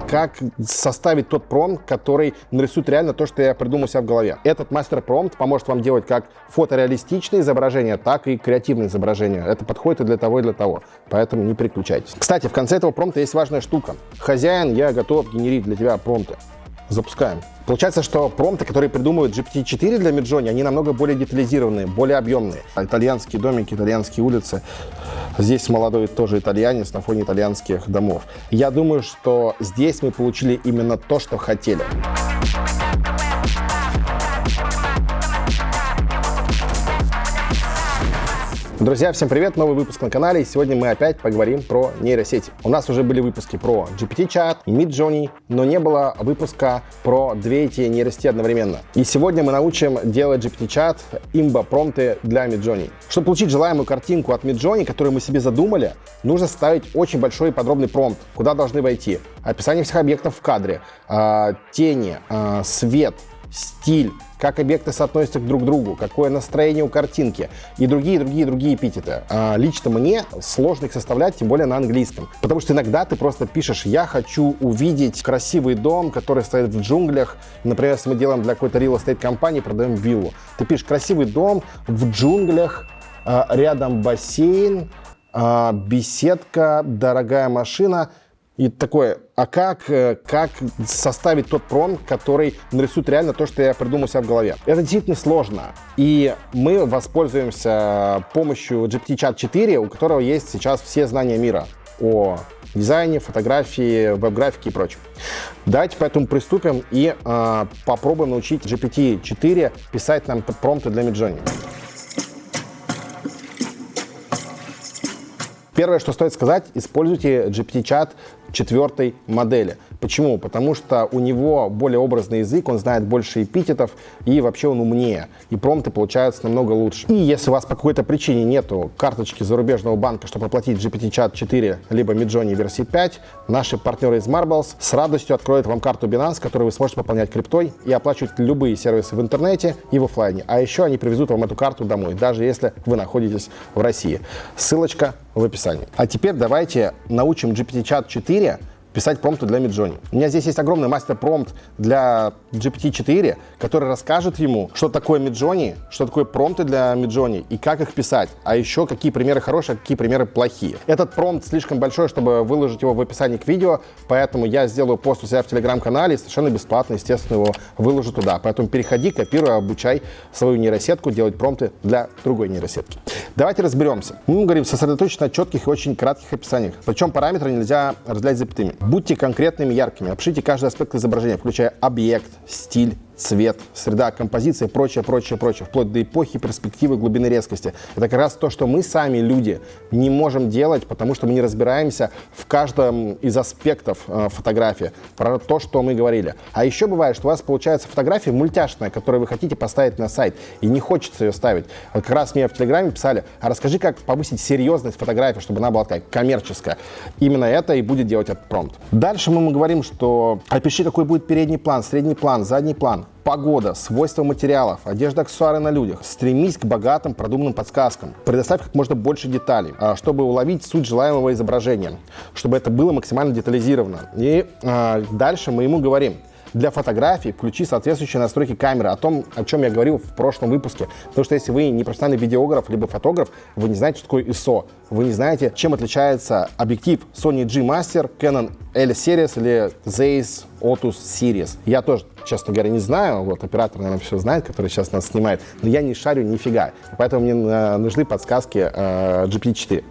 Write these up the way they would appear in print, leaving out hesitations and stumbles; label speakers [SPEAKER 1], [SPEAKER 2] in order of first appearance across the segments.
[SPEAKER 1] как составить тот промпт, который нарисует реально то, что я придумал у себя в голове. Этот мастер-промпт поможет вам делать как фотореалистичные изображения, так и креативные изображения. Это подходит и для того, и для того. Поэтому не переключайтесь. Кстати, в конце этого промпта есть важная штука. Хозяин, я готов генерить для тебя промпты. Запускаем. Получается, что промпты, которые придумывают GPT-4 для Midjourney, они намного более детализированные, более объемные. Итальянские домики, итальянские улицы. Здесь молодой тоже итальянец на фоне итальянских домов. Я думаю, что здесь мы получили именно то, что хотели. Друзья, всем привет! Новый выпуск на канале, и сегодня мы опять поговорим про нейросети. У нас уже были выпуски про GPT-чат, Midjourney, но не было выпуска про две эти нейросети одновременно. И сегодня мы научим делать GPT-чат, имба-промпты для Midjourney. Чтобы получить желаемую картинку от Midjourney, которую мы себе задумали, нужно составить очень большой и подробный промпт, куда должны войти описание всех объектов в кадре, тени, свет, стиль, как объекты соотносятся друг к другу, какое настроение у картинки и другие эпитеты. Лично мне сложно их составлять, тем более на английском. Потому что иногда ты просто пишешь: я хочу увидеть красивый дом, который стоит в джунглях. Например, если мы делаем для какой-то real estate компании, продаем виллу. Ты пишешь: красивый дом в джунглях, рядом бассейн, беседка, дорогая машина. И такое: а как составить тот промпт, который нарисует реально то, что я придумал у себя в голове? Это действительно сложно. И мы воспользуемся помощью GPT-чат 4, у которого есть сейчас все знания мира о дизайне, фотографии, веб-графике и прочем. Давайте поэтому приступим и попробуем научить GPT-4 писать нам промпты для Midjourney. Первое, что стоит сказать: используйте GPT-чат 4 модели. Почему? Потому что у него более образный язык, он знает больше эпитетов и вообще он умнее. И промпты получаются намного лучше. И если у вас по какой-то причине нету карточки зарубежного банка, чтобы оплатить GPT-чат 4 либо Midjourney версии 5, наши партнеры из Marbles с радостью откроют вам карту Binance, которую вы сможете пополнять криптой и оплачивать любые сервисы в интернете и в офлайне. А еще они привезут вам эту карту домой, даже если вы находитесь в России. Ссылочка в описании. А теперь давайте научим GPT-чат 4 писать промпты для Midjourney. У меня здесь есть огромный мастер-промпт для GPT-4, который расскажет ему, что такое Midjourney, что такое промпты для Midjourney и как их писать. А еще какие примеры хорошие, а какие примеры плохие. Этот промпт слишком большой, чтобы выложить его в описании к видео, поэтому я сделаю пост у себя в телеграм-канале и совершенно бесплатно, естественно, его выложу туда. Поэтому переходи, копируй, обучай свою нейросетку делать промпты для другой нейросетки. Давайте разберемся. Мы говорим сосредоточиться на четких и очень кратких описаниях. Причем параметры нельзя разделять запятыми. Будьте конкретными, яркими. Опишите каждый аспект изображения, включая объект, стиль, цвет, среда, композиция, прочее, вплоть до эпохи, перспективы, глубины, резкости. Это как раз то, что мы сами, люди, не можем делать, потому что мы не разбираемся в каждом из аспектов фотографии, про то, что мы говорили. А еще бывает, что у вас получается фотография мультяшная, которую вы хотите поставить на сайт, и не хочется ее ставить. Вот как раз мне в Телеграме писали: а расскажи, как повысить серьезность фотографии, чтобы она была такая коммерческая. Именно это и будет делать этот промпт. Дальше мы говорим, что опиши, какой будет передний план, средний план, задний план. Погода, свойства материалов, одежда, аксессуары на людях. Стремись к богатым, продуманным подсказкам. Предоставь как можно больше деталей, чтобы уловить суть желаемого изображения, чтобы это было максимально детализировано. И дальше мы ему говорим: для фотографий включи соответствующие настройки камеры, о том, о чем я говорил в прошлом выпуске. Потому что если вы не профессиональный видеограф либо фотограф, вы не знаете, что такое ISO, вы не знаете, чем отличается объектив Sony G Master, Canon L-Series или Zeiss Otus Series. Я тоже, честно говоря, не знаю, вот оператор, наверное, все знает, который сейчас нас снимает, но я не шарю нифига, поэтому мне нужны подсказки GPT-4.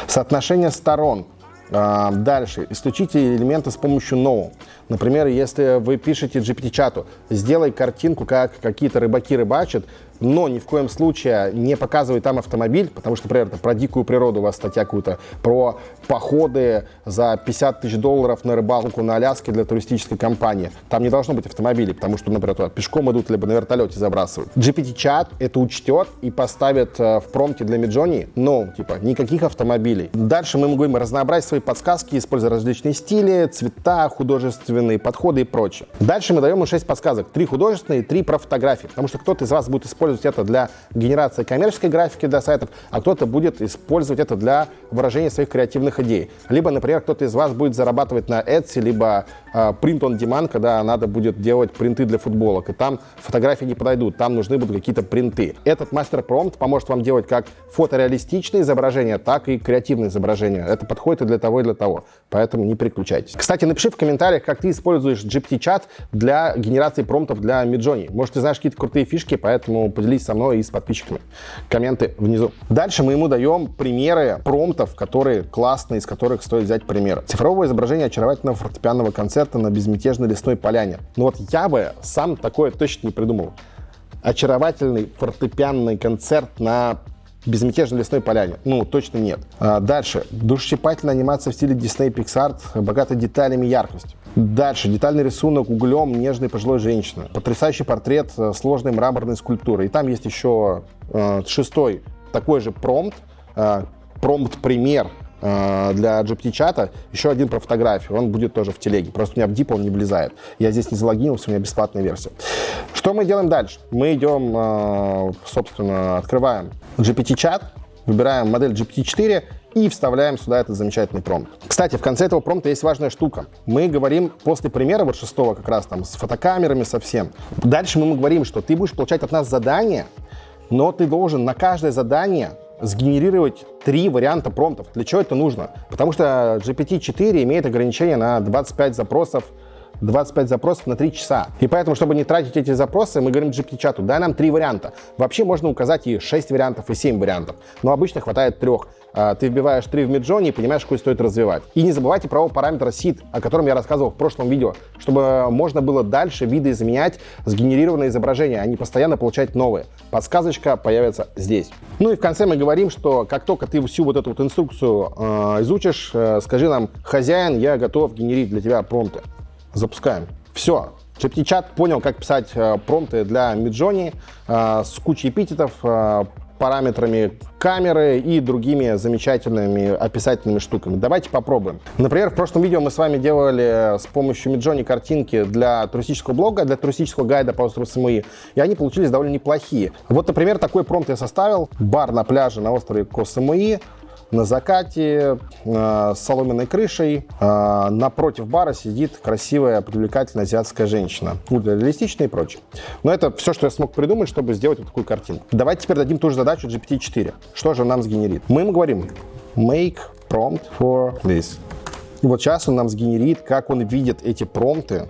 [SPEAKER 1] Соотношение сторон. Дальше. Исключите элементы с помощью No. Например, если вы пишете GPT-чату: сделай картинку, как какие-то рыбаки рыбачат, но ни в коем случае не показывай там автомобиль, потому что, например, про дикую природу у вас статья какая-то, про походы за $50 000 на рыбалку на Аляске для туристической компании. Там не должно быть автомобилей, потому что, например, туда пешком идут, либо на вертолете забрасывают. GPT-чат это учтет и поставит в промпте для Midjourney, никаких автомобилей. Дальше мы говорим: разнообразить свои подсказки, используя различные стили, цвета, художественные подходы и прочее. Дальше мы даем ему 6 подсказок. 3 художественные, 3 про фотографии. Потому что кто-то из вас будет использовать это для генерации коммерческой графики для сайтов, а кто-то будет использовать это для выражения своих креативных идей. Либо, например, кто-то из вас будет зарабатывать на Etsy, либо print on demand, когда надо будет делать принты для футболок, и там фотографии не подойдут, там нужны будут какие-то принты. Этот мастер-промпт поможет вам делать как фотореалистичные изображения, так и креативные изображения. Это подходит и для того, и для того. Поэтому не переключайтесь. Кстати, напиши в комментариях, как ты используешь GPT-чат для генерации промптов для Midjourney. Может, ты знаешь какие-то крутые фишки, поэтому поделись со мной и с подписчиками. Комменты внизу. Дальше мы ему даем примеры промптов, которые классные, из которых стоит взять примеры. Цифровое изображение очаровательного фортепианного концерта на безмятежной лесной поляне. Ну вот я бы сам такое точно не придумал. Очаровательный фортепианный концерт на безмятежной лесной поляне. Ну, точно нет. Дальше. Душесчипательная анимация в стиле Disney Pixar, богата деталями и яркостью. Дальше. Детальный рисунок углем нежной пожилой женщины. Потрясающий портрет сложной мраморной скульптуры. И там есть еще 6-й такой же промпт, промпт-пример для GPT-чата, еще один про фотографию, он будет тоже в телеге, просто у меня в Deep он не влезает. Я здесь не залогинился, у меня бесплатная версия. Что мы делаем дальше? Мы идем, собственно, открываем GPT-чат, выбираем модель GPT-4 и вставляем сюда этот замечательный промпт. Кстати, в конце этого промпта есть важная штука. Мы говорим после примера вот 6-го как раз там с фотокамерами совсем. Дальше мы говорим, что ты будешь получать от нас задание, но ты должен на каждое задание сгенерировать 3 варианта промптов. Для чего это нужно? Потому что GPT-4 имеет ограничение на 25 запросов на 3 часа. И поэтому, чтобы не тратить эти запросы, мы говорим GPT-чату, дай нам 3 варианта. Вообще можно указать и 6 вариантов, и 7 вариантов. Но обычно хватает 3. Ты вбиваешь 3 в Midjourney и понимаешь, какой стоит развивать. И не забывайте про параметр seed, о котором я рассказывал в прошлом видео, чтобы можно было дальше видоизменять сгенерированные изображения, а не постоянно получать новые. Подсказочка появится здесь. Ну и в конце мы говорим, что как только ты всю вот эту вот инструкцию изучишь, скажи нам: хозяин, я готов генерить для тебя промпты. Запускаем. Все. GPT-чат понял, как писать промпты для Midjourney с кучей эпитетов, параметрами камеры и другими замечательными описательными штуками. Давайте попробуем. Например, в прошлом видео мы с вами делали с помощью Midjourney картинки для туристического блога, для туристического гайда по острову Самуи, и они получились довольно неплохие. Вот, например, такой промпт я составил. Бар на пляже на острове Ко-Самуи, на закате, с соломенной крышей. Напротив бара сидит красивая, привлекательная азиатская женщина. Ультрареалистичная и прочее. Но это все, что я смог придумать, чтобы сделать вот такую картинку. Давайте теперь дадим ту же задачу GPT-4. Что же он нам сгенерит? Мы ему говорим make prompt for this. И вот сейчас он нам сгенерит, как он видит эти промпты,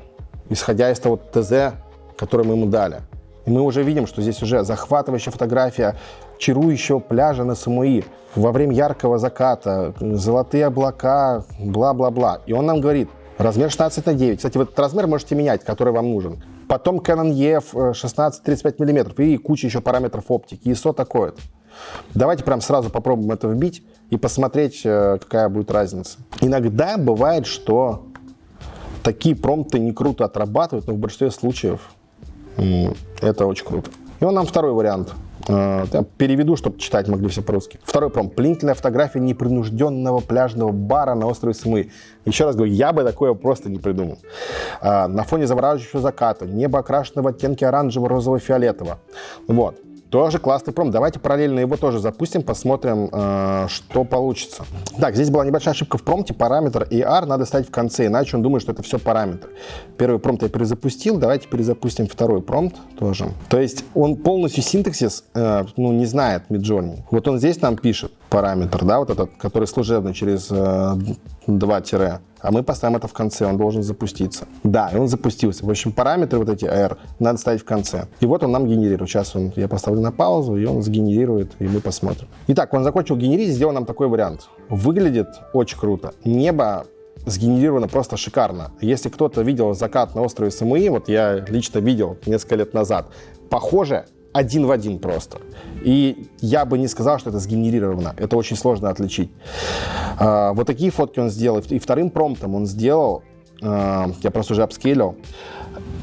[SPEAKER 1] исходя из того ТЗ, который мы ему дали. И мы уже видим, что здесь уже захватывающая фотография чарующего пляжа на Самуи во время яркого заката, золотые облака, бла-бла-бла. И он нам говорит, размер 16:9. Кстати, вот этот размер можете менять, который вам нужен. Потом Canon EF 16-35 мм и куча еще параметров оптики. ISO такое-то. Давайте прям сразу попробуем это вбить и посмотреть, какая будет разница. Иногда бывает, что такие промпты не круто отрабатывают, но в большинстве случаев это очень круто. И он нам второй вариант. Я переведу, чтобы читать могли все по-русски. Второй промпт. Пленительная фотография непринужденного пляжного бара на острове Самуи. Еще раз говорю, я бы такое просто не придумал. На фоне завораживающего заката, небо окрашено в оттенки оранжево-розово-фиолетового. Вот. Тоже классный промпт. Давайте параллельно его тоже запустим, посмотрим, что получится. Так, здесь была небольшая ошибка в промпте. Параметр AR надо ставить в конце, иначе он думает, что это все параметр. Первый промпт я перезапустил. Давайте перезапустим второй промпт тоже. То есть он полностью синтаксис не знает Midjourney. Вот он здесь нам пишет параметр, да, вот этот, который служебный через 2 тире. А мы поставим это в конце, он должен запуститься. Да, и он запустился. В общем, параметры вот эти AR надо ставить в конце. И вот он нам генерирует. Сейчас я поставлю на паузу, и он сгенерирует, и мы посмотрим. Итак, он закончил генерить и сделал нам такой вариант. Выглядит очень круто. Небо сгенерировано просто шикарно. Если кто-то видел закат на острове Самуи, вот я лично видел несколько лет назад, похоже один в один просто. И я бы не сказал, что это сгенерировано. Это очень сложно отличить. Вот такие фотки он сделал. И вторым промптом он сделал, я просто уже апскейлил,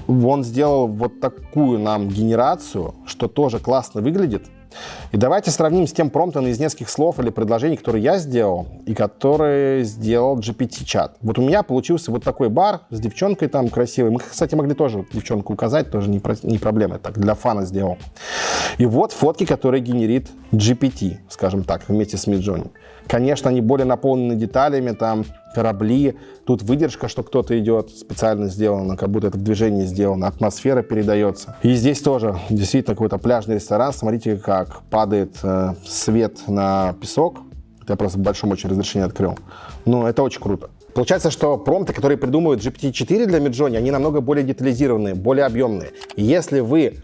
[SPEAKER 1] он сделал вот такую нам генерацию, что тоже классно выглядит. И давайте сравним с тем промптом из нескольких слов или предложений, которые я сделал и которые сделал GPT-чат. Вот у меня получился вот такой бар с девчонкой там красивой. Мы, кстати, могли тоже вот девчонку указать, тоже не проблема. Я так для фана сделал. И вот фотки, которые генерит GPT, скажем так, вместе с Midjourney. Конечно, они более наполнены деталями, там корабли, тут выдержка, что кто-то идет, специально сделано, как будто это в движении сделано, атмосфера передается. И здесь тоже действительно какой-то пляжный ресторан. Смотрите, как падает свет на песок. Это я просто в большом очень разрешении открыл. Ну, это очень круто. Получается, что промпты, которые придумывают GPT-4 для Midjourney, они намного более детализированные, более объемные. И если вы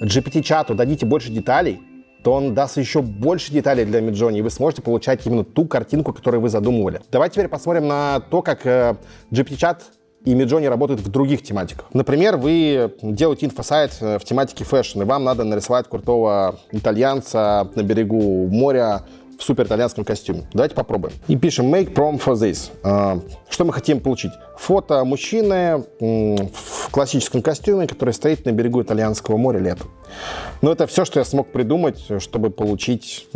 [SPEAKER 1] GPT-чату дадите больше деталей, то он даст еще больше деталей для Midjourney, и вы сможете получать именно ту картинку, которую вы задумывали. Давайте теперь посмотрим на то, как GPT-чат и Midjourney работают в других тематиках. Например, вы делаете инфосайт в тематике фэшн, и вам надо нарисовать крутого итальянца на берегу моря в супер итальянском костюме. Давайте попробуем. И пишем make prompt for this. Что мы хотим получить? Фото мужчины в классическом костюме, который стоит на берегу итальянского моря летом. Но это все, что я смог придумать, чтобы получить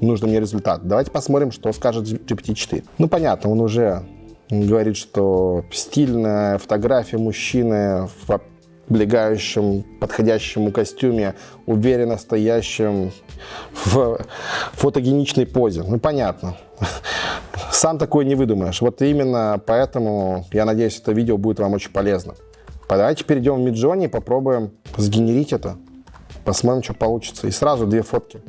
[SPEAKER 1] нужный мне результат. Давайте посмотрим, что скажет GPT-4. Ну, понятно, он уже говорит, что стильная фотография мужчины в облегающем, подходящему костюме, уверенно стоящем в фотогеничной позе. Ну, понятно. Сам такое не выдумаешь. Вот именно поэтому, я надеюсь, это видео будет вам очень полезно. Давайте перейдем в Midjourney и попробуем сгенерить это. Посмотрим, что получится. И сразу две фотки.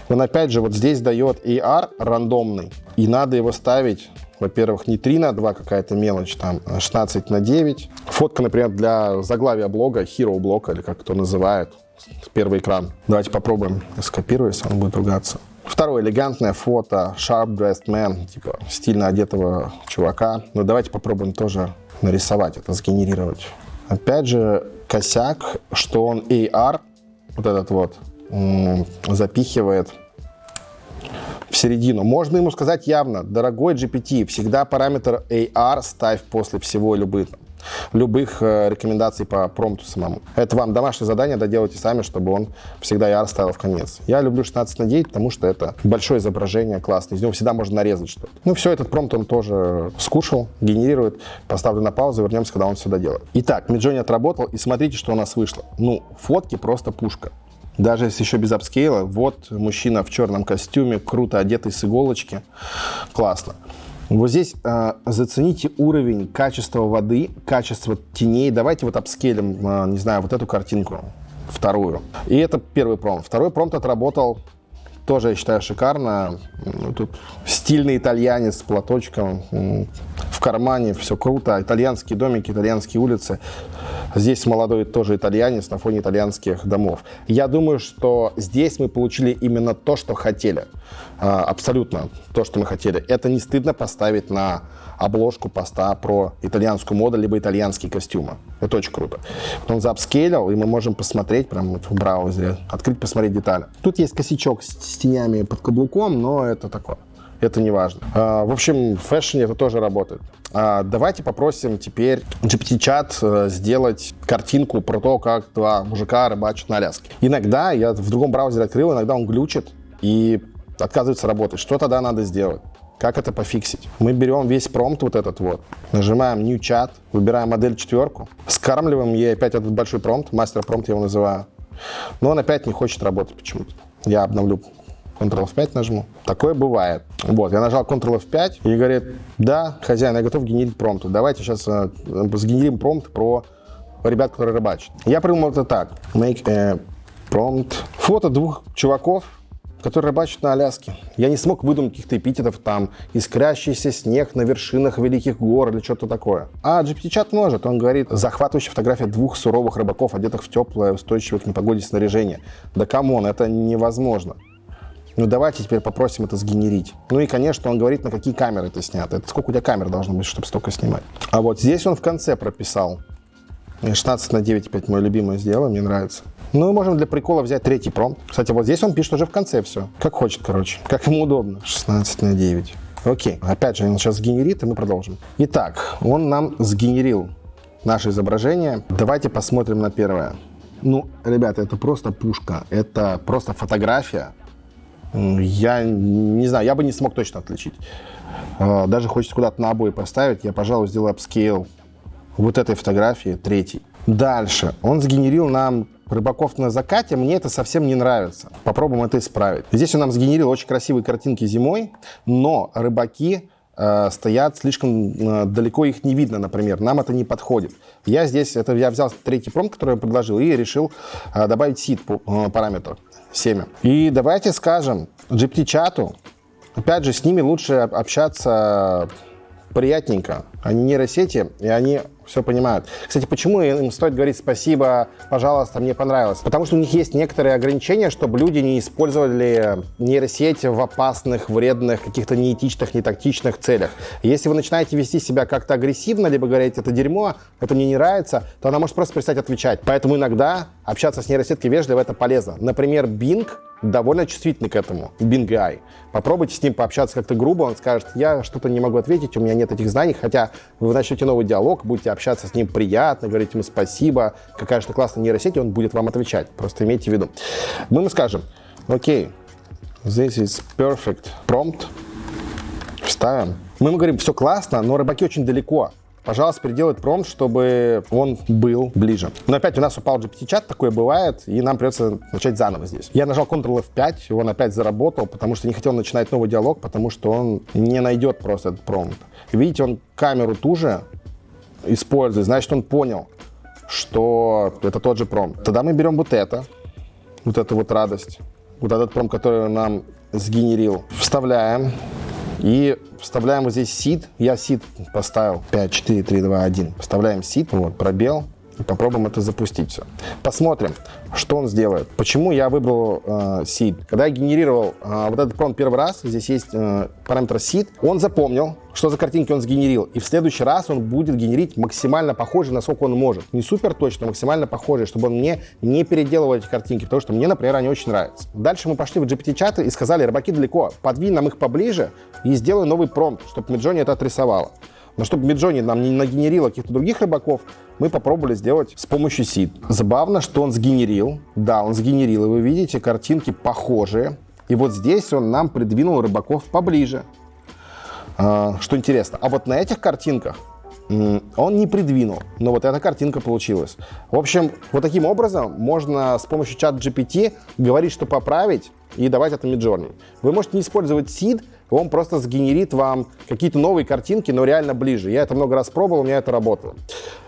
[SPEAKER 1] Он опять же вот здесь дает AR рандомный. И надо его ставить, во-первых, не 3:2 какая-то мелочь, там 16:9. Фотка, например, для заглавия блога, hero блога, или как кто называет, первый экран. Давайте попробуем. Скопирую, если он будет ругаться. Второе, элегантное фото, sharp dressed man, типа стильно одетого чувака. Но давайте попробуем тоже нарисовать это, сгенерировать. Опять же, косяк, что он AR, вот этот вот, запихивает в середину. Можно ему сказать явно: дорогой GPT, всегда параметр AR ставь после всего любых рекомендаций по промпту самому. Это вам домашнее задание, доделайте сами, чтобы он всегда AR ставил в конец. Я люблю 16:9, потому что это большое изображение, классно. Из него всегда можно нарезать что-то. Ну все, этот промпт он тоже скушал, генерирует. Поставлю на паузу, вернемся, когда он все доделает. Итак, Midjourney отработал, и смотрите, что у нас вышло. Ну, фотки просто пушка. Даже если еще без апскейла, вот мужчина в черном костюме, круто одетый с иголочки. Классно. Вот здесь зацените уровень качества воды, качество теней. Давайте вот апскейлим, не знаю, вот эту картинку, вторую. И это первый промпт. Второй промпт отработал тоже, я считаю, шикарно. Тут стильный итальянец с платочком в кармане, все круто. Итальянские домики, итальянские улицы. Здесь молодой тоже итальянец на фоне итальянских домов. Я думаю, что здесь мы получили именно то, что хотели. Абсолютно то, что мы хотели. Это не стыдно поставить на обложку поста про итальянскую моду, либо итальянские костюмы. Это очень круто. Он заапскейлил, и мы можем посмотреть прямо в браузере, открыть, посмотреть детали. Тут есть косячок с тенями под каблуком, но это такое. Это не важно. В общем, в фэшне это тоже работает. Давайте попросим теперь GPT-чат сделать картинку про то, как два мужика рыбачат на Аляске. Иногда, я в другом браузере открыл, иногда он глючит и отказывается работать. Что тогда надо сделать? Как это пофиксить? Мы берем весь промпт вот этот вот, нажимаем New Chat, выбираем модель 4, скармливаем ей опять этот большой промпт, мастер промпт я его называю. Но он опять не хочет работать почему-то. Я обновлю, Ctrl F5 нажму. Такое бывает. Вот, я нажал Ctrl F5 и говорит: да, хозяин, я готов генерить промпт. Давайте сейчас сгенерим промпт про ребят, которые рыбачат. Я придумал это так. Make a prompt. Фото двух чуваков, которые рыбачат на Аляске. Я не смог выдумать каких-то эпитетов, там, искрящийся снег на вершинах великих гор или что-то такое. А GPT-чат может. Он говорит: захватывающая фотография двух суровых рыбаков, одетых в теплое, устойчивое к непогоде снаряжение. Да камон, это невозможно. Ну давайте теперь попросим это сгенерить. Ну и, конечно, он говорит, на какие камеры это снято. Это сколько у тебя камер должно быть, чтобы столько снимать. А вот здесь он в конце прописал. 16:9 опять мое любимое сделаю, мне нравится. Ну, можем для прикола взять третий промпт. Кстати, вот здесь он пишет уже в конце все. Как хочет, короче. Как ему удобно. 16:9. Окей. Опять же, он сейчас сгенерит, и мы продолжим. Итак, он нам сгенерил наше изображение. Давайте посмотрим на первое. Ну, ребята, это просто пушка. Это просто фотография. Я не знаю, я бы не смог точно отличить. Даже хочется куда-то на обои поставить. Я, пожалуй, сделаю апскейл вот этой фотографии, третий. Дальше. Он сгенерил нам рыбаков на закате. Мне это совсем не нравится. Попробуем это исправить. Здесь он нам сгенерил очень красивые картинки зимой, но рыбаки стоят слишком далеко, их не видно, например. Нам это не подходит. Я взял третий промпт, который я предложил, и решил добавить seed параметр, семя. И давайте скажем GPT-чату, опять же, с ними лучше общаться приятненько. Они нейросети, и они все понимают. Кстати, почему им стоит говорить спасибо, пожалуйста, мне понравилось? Потому что у них есть некоторые ограничения, чтобы люди не использовали нейросети в опасных, вредных, каких-то неэтичных, нетактичных целях. Если вы начинаете вести себя как-то агрессивно, либо говорить, это дерьмо, это мне не нравится, то она может просто перестать отвечать. Поэтому иногда общаться с нейросеткой вежливо — это полезно. Например, Bing довольно чувствительный к этому, Bing AI. Попробуйте с ним пообщаться как-то грубо, он скажет, я что-то не могу ответить, у меня нет этих знаний, хотя вы начнете новый диалог, будете общаться с ним приятно, говорить ему спасибо, какая же классная нейросеть, и он будет вам отвечать. Просто имейте в виду. Мы ему скажем, окей, this is perfect prompt, вставим. Мы ему говорим, все классно, но рыбаки очень далеко. Пожалуйста, переделать промпт, чтобы он был ближе. Но опять у нас упал GPT-чат, такое бывает, и нам придется начать заново здесь. Я нажал Ctrl+F5, и он опять заработал, потому что не хотел начинать новый диалог, потому что он не найдет просто этот промпт. Видите, он камеру ту же использует, значит, он понял, что это тот же промпт. Тогда мы берем вот эту вот радость, вот этот промпт, который он нам сгенерил, вставляем. И вставляем вот здесь seed. Я seed поставил 5, 4, 3, 2, 1. Вставляем seed, вот, пробел. И попробуем это запустить все. Посмотрим, что он сделает. Почему я выбрал seed. Когда я генерировал вот этот промпт первый раз, здесь есть параметр seed, он запомнил, что за картинки он сгенерил. И в следующий раз он будет генерить максимально похожие, насколько он может. Не супер точно, максимально похожие, чтобы он мне не переделывал эти картинки, потому что мне, например, они очень нравятся. Дальше мы пошли в GPT-чаты и сказали, рыбаки далеко, подвинь нам их поближе и сделай новый промпт, чтобы Midjourney это отрисовало. Но чтобы Midjourney нам не нагенерило каких-то других рыбаков, мы попробовали сделать с помощью seed. Забавно, что он сгенерил. Да, он сгенерил, и вы видите, картинки похожие. И вот здесь он нам придвинул рыбаков поближе. Что интересно. А вот на этих картинках он не придвинул, но вот эта картинка получилась. В общем, вот таким образом можно с помощью чат GPT говорить, что поправить, и давать это Midjourney. Вы можете не использовать seed, он просто сгенерит вам какие-то новые картинки, но реально ближе. Я это много раз пробовал, у меня это работало.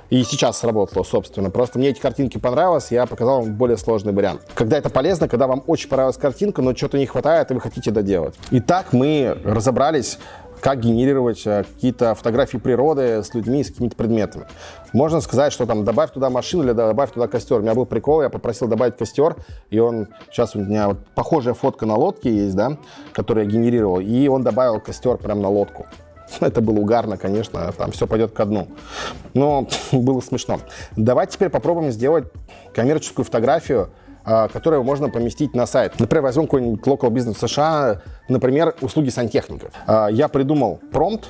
[SPEAKER 1] И сейчас сработало, собственно. Просто мне эти картинки понравилось, я показал вам более сложный вариант. Когда это полезно, когда вам очень понравилась картинка, но что-то не хватает, и вы хотите доделать. Итак, мы разобрались, как генерировать какие-то фотографии природы с людьми, с какими-то предметами. Можно сказать, что там добавь туда машину или добавь туда костер. У меня был прикол, я попросил добавить костер, и он, сейчас у меня вот похожая фотка на лодке есть, да, которую я генерировал, и он добавил костер прямо на лодку. Это было угарно, конечно, там все пойдет ко дну. Но было смешно. Давайте теперь попробуем сделать коммерческую фотографию, которую можно поместить на сайт. Например, возьмем какой-нибудь local бизнес в США, например, услуги сантехников. Я придумал промпт,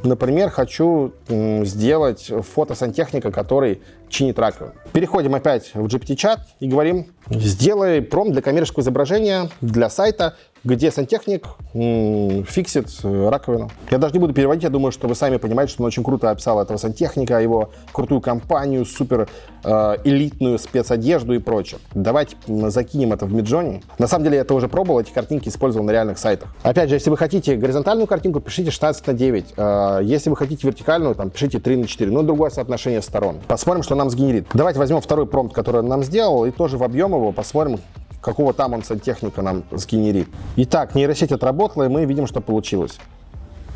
[SPEAKER 1] например, хочу сделать фото сантехника, который чинит раковину. Переходим опять в GPT-чат и говорим, сделай промпт для коммерческого изображения для сайта, где сантехник фиксит раковину. Я даже не буду переводить, я думаю, что вы сами понимаете, что он очень круто описал этого сантехника, его крутую компанию, супер элитную спецодежду и прочее. Давайте закинем это в Midjourney. На самом деле я это уже пробовал, эти картинки использовал на реальных сайтах. Опять же, если вы хотите горизонтальную картинку, пишите 16:9. Если вы хотите вертикальную, там, пишите 3:4. Ну, другое соотношение сторон. Посмотрим, что нам сгенерит. Давайте возьмем второй промпт, который он нам сделал, и тоже вобьем его, посмотрим, какого там он сантехника нам сгенерит. Итак, нейросеть отработала, и мы видим, что получилось.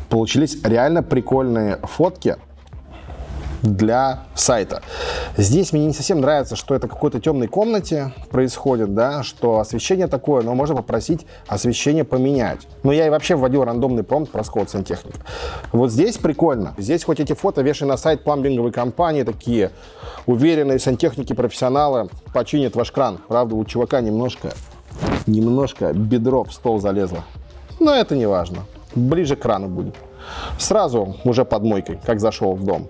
[SPEAKER 1] Получились реально прикольные фотки для сайта. Здесь мне не совсем нравится, что это в какой-то темной комнате происходит, да, что освещение такое, но можно попросить освещение поменять. Но я и вообще вводил рандомный промпт про скот сантехника. Вот здесь прикольно. Здесь хоть эти фото вешай на сайт пламбинговой компании, такие уверенные сантехники, профессионалы починят ваш кран. Правда, у чувака немножко бедро в стол залезло. Но это не важно. Ближе к крану будет. Сразу уже под мойкой, как зашел в дом.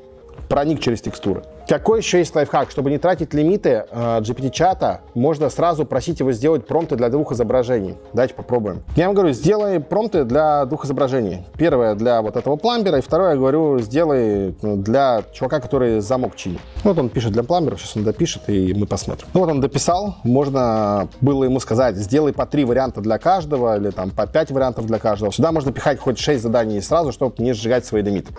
[SPEAKER 1] Проник через текстуры. Какой еще есть лайфхак? Чтобы не тратить лимиты GPT-чата, можно сразу просить его сделать промпты для 2 изображений. Давайте попробуем. Я вам говорю, сделай промпты для 2 изображений. Первое для вот этого пламбера, и второе, я говорю, сделай для чувака, который замок чинит. Вот он пишет для пламбера, сейчас он допишет, и мы посмотрим. Ну вот он дописал, можно было ему сказать, сделай по 3 варианта для каждого, или там по 5 вариантов для каждого. Сюда можно пихать хоть 6 заданий сразу, чтобы не сжигать свои лимиты.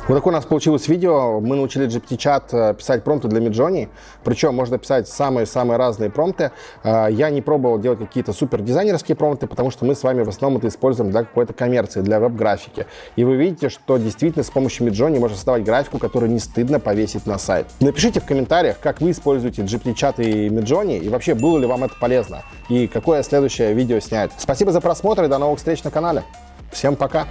[SPEAKER 1] Вот такое у нас получилось видео. Мы научили GPT-чат писать промпты для Midjourney. Причем можно писать самые-самые разные промпты. Я не пробовал делать какие-то супер дизайнерские промпты, потому что мы с вами в основном это используем для какой-то коммерции, для веб-графики. И вы видите, что действительно с помощью Midjourney можно создавать графику, которую не стыдно повесить на сайт. Напишите в комментариях, как вы используете GPT-чат и Midjourney, и вообще было ли вам это полезно, и какое следующее видео снять. Спасибо за просмотр и до новых встреч на канале. Всем пока!